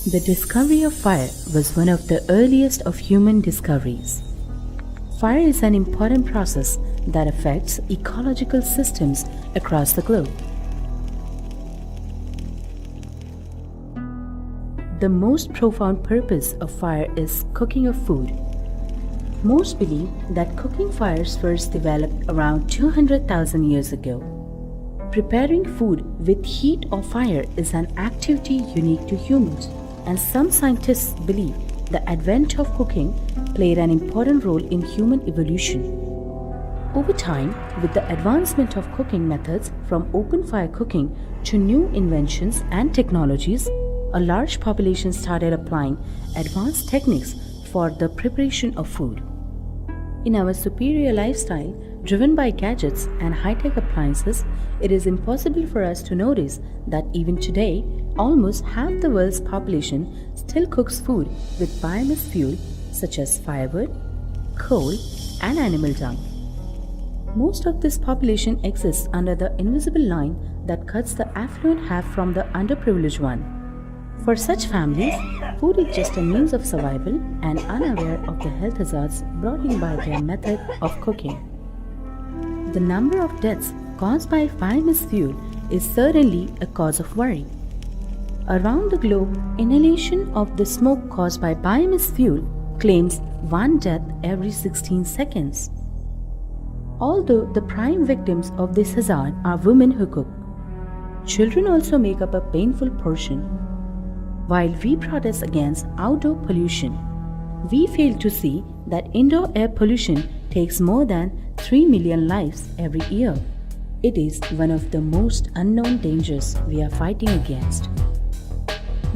The discovery of fire was one of the earliest of human discoveries. Fire is an important process that affects ecological systems across the globe. The most profound purpose of fire is cooking of food. Most believe that cooking fires first developed around 200,000 years ago. Preparing food with heat or fire is an activity unique to humans, and some scientists believe the advent of cooking played an important role in human evolution. Over time, with the advancement of cooking methods from open fire cooking to new inventions and technologies, a large population started applying advanced techniques for the preparation of food. In our superior lifestyle, driven by gadgets and high-tech appliances, it is impossible for us to notice that even today, almost half the world's population still cooks food with biomass fuel such as firewood, coal, and animal dung. Most of this population exists under the invisible line that cuts the affluent half from the underprivileged one. For such families, food is just a means of survival and unaware of the health hazards brought in by their method of cooking. The number of deaths caused by biomass fuel is certainly a cause of worry. Around the globe, inhalation of the smoke caused by biomass fuel claims one death every 16 seconds. Although the prime victims of this hazard are women who cook, children also make up a painful portion. While we protest against outdoor pollution, we fail to see that indoor air pollution takes more than 3 million lives every year. It is one of the most unknown dangers we are fighting against.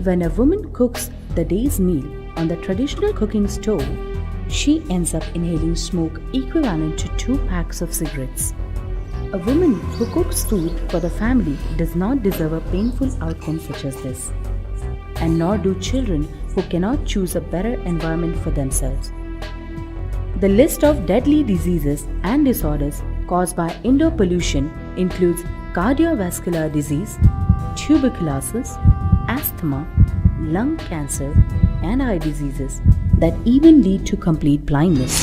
When a woman cooks the day's meal on the traditional cooking stove, she ends up inhaling smoke equivalent to 2 packs of cigarettes. A woman who cooks food for the family does not deserve a painful outcome such as this, and nor do children who cannot choose a better environment for themselves. The list of deadly diseases and disorders caused by indoor pollution includes cardiovascular disease, tuberculosis, asthma, lung cancer, and eye diseases that even lead to complete blindness.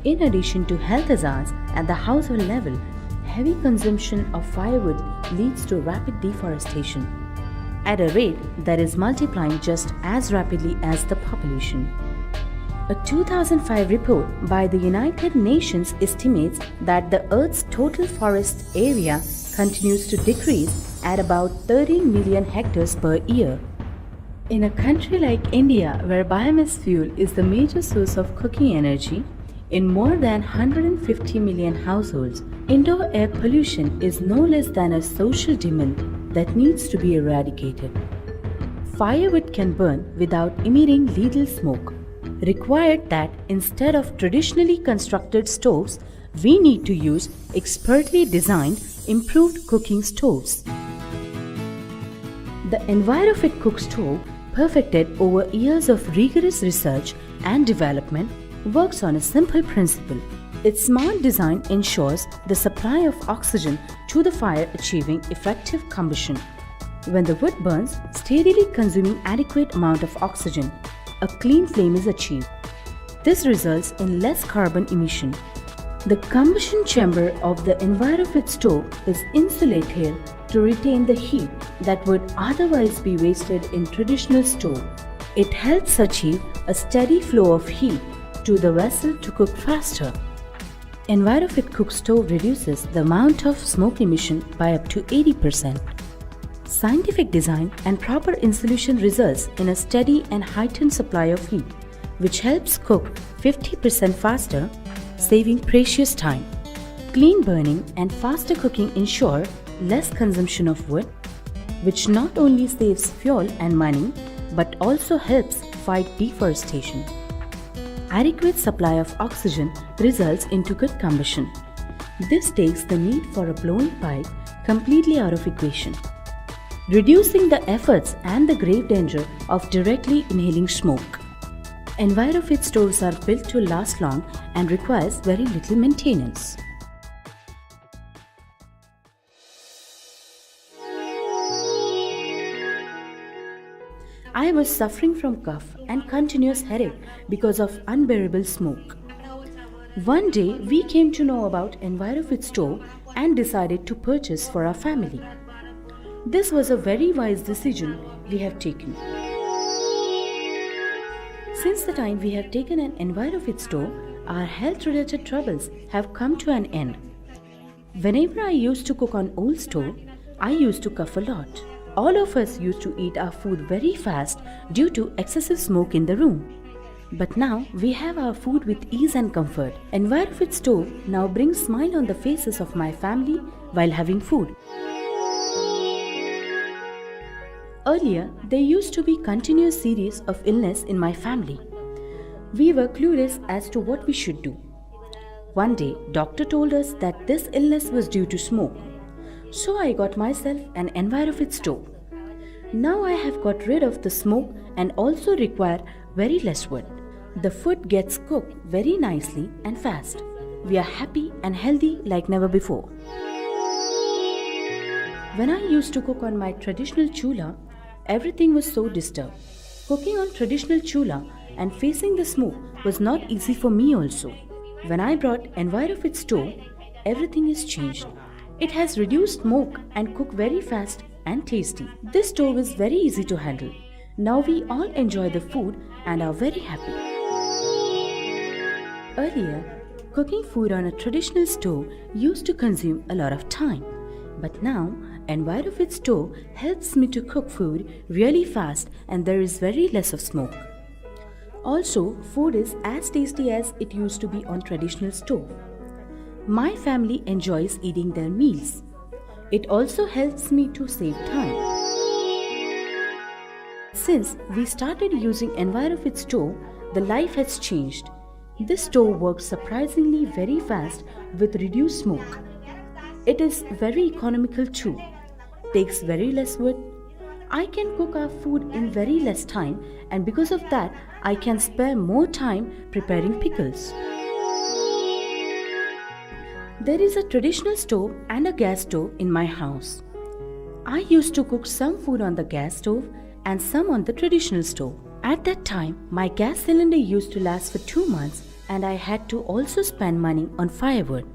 In addition to health hazards at the household level, heavy consumption of firewood leads to rapid deforestation at a rate that is multiplying just as rapidly as the population. A 2005 report by the United Nations estimates that the Earth's total forest area continues to decrease at about 13 million hectares per year. In a country like India, where biomass fuel is the major source of cooking energy, in more than 150 million households, indoor air pollution is no less than a social demon that needs to be eradicated. Firewood can burn without emitting lethal smoke, required that instead of traditionally constructed stoves, we need to use expertly designed, improved cooking stoves. The EnviroFit Cook Stove, perfected over years of rigorous research and development, works on a simple principle. Its smart design ensures the supply of oxygen to the fire, achieving effective combustion. When the wood burns, steadily consuming adequate amount of oxygen, a clean flame is achieved. This results in less carbon emission. The combustion chamber of the EnviroFit stove is insulated to retain the heat that would otherwise be wasted in traditional stove. It helps achieve a steady flow of heat to the vessel to cook faster. EnviroFit Cook Stove reduces the amount of smoke emission by up to 80%. Scientific design and proper insulation results in a steady and heightened supply of heat, which helps cook 50% faster, saving precious time. Clean burning and faster cooking ensure less consumption of wood, which not only saves fuel and money, but also helps fight deforestation. Adequate supply of oxygen results into good combustion. This takes the need for a blowing pipe completely out of equation, reducing the efforts and the grave danger of directly inhaling smoke. EnviroFit stoves are built to last long and requires very little maintenance. I was suffering from cough and continuous headache because of unbearable smoke. One day we came to know about EnviroFit stove and decided to purchase for our family. This was a very wise decision we have taken. Since the time we have taken an EnviroFit stove, our health-related troubles have come to an end. Whenever I used to cook on old stove, I used to cough a lot. All of us used to eat our food very fast due to excessive smoke in the room. But now we have our food with ease and comfort. EnviroFit stove now brings smile on the faces of my family while having food. Earlier, there used to be continuous series of illness in my family. We were clueless as to what we should do. One day, doctor told us that this illness was due to smoke. So I got myself an EnviroFit stove. Now I have got rid of the smoke and also require very less wood. The food gets cooked very nicely and fast. We are happy and healthy like never before. When I used to cook on my traditional chula, everything was so disturbed. Cooking on traditional chula and facing the smoke was not easy for me also. When I brought EnviroFit stove, everything is changed. It has reduced smoke and cook very fast and tasty. This stove is very easy to handle. Now we all enjoy the food and are very happy. Earlier, cooking food on a traditional stove used to consume a lot of time. But now, EnviroFit stove helps me to cook food really fast and there is very less of smoke. Also, food is as tasty as it used to be on traditional stove. My family enjoys eating their meals. It also helps me to save time. Since we started using EnviroFit stove, the life has changed. This stove works surprisingly very fast with reduced smoke. It is very economical too. Takes very less wood. I can cook our food in very less time and because of that, I can spare more time preparing pickles. There is a traditional stove and a gas stove in my house. I used to cook some food on the gas stove and some on the traditional stove. At that time, my gas cylinder used to last for 2 months and I had to also spend money on firewood.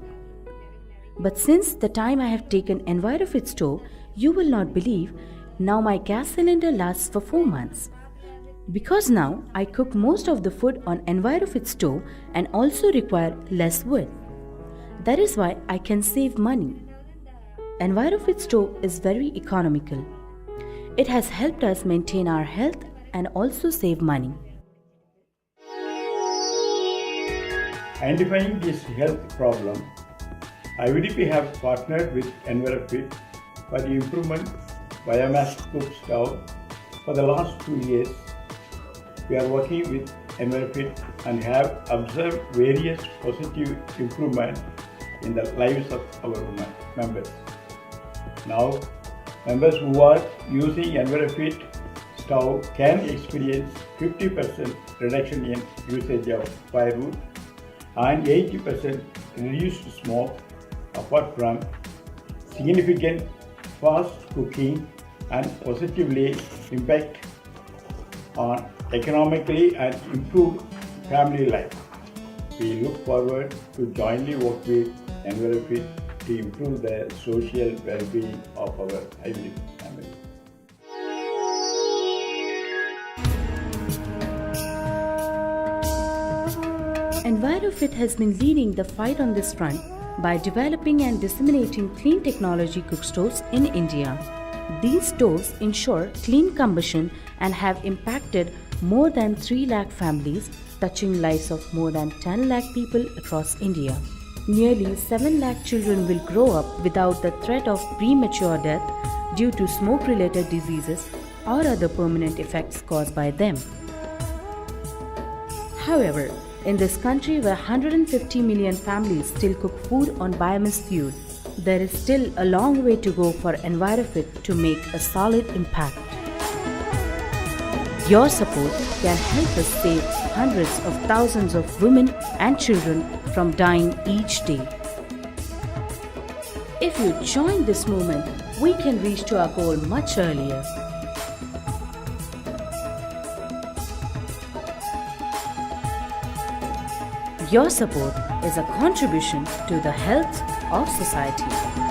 But since the time I have taken EnviroFit stove, you will not believe, now my gas cylinder lasts for 4 months. Because now I cook most of the food on EnviroFit stove and also require less wood. That is why I can save money. EnviroFit stove is very economical. It has helped us maintain our health and also save money. Identifying this health problem, IVDP have partnered with EnviroFit for the improvement biomass cook stove. For the last 2 years, we are working with EnviroFit and have observed various positive improvements in the lives of our members. Now, members who are using EnviroFit stove can experience 50% reduction in usage of firewood and 80% reduced smoke, apart from significant fast cooking and positively impact on economically and improved family life. We look forward to jointly work with EnviroFit to improve the social well-being of our IVDP family. EnviroFit has been leading the fight on this front by developing and disseminating clean technology cook stoves in India. These stoves ensure clean combustion and have impacted more than 3 lakh families, touching lives of more than 10 lakh people across India. Nearly 7 lakh children will grow up without the threat of premature death due to smoke-related diseases or other permanent effects caused by them. However, in this country where 150 million families still cook food on biomass fuel, there is still a long way to go for EnviroFit to make a solid impact. Your support can help us save hundreds of thousands of women and children from dying each day. If you join this movement, we can reach to our goal much earlier. Your support is a contribution to the health of society.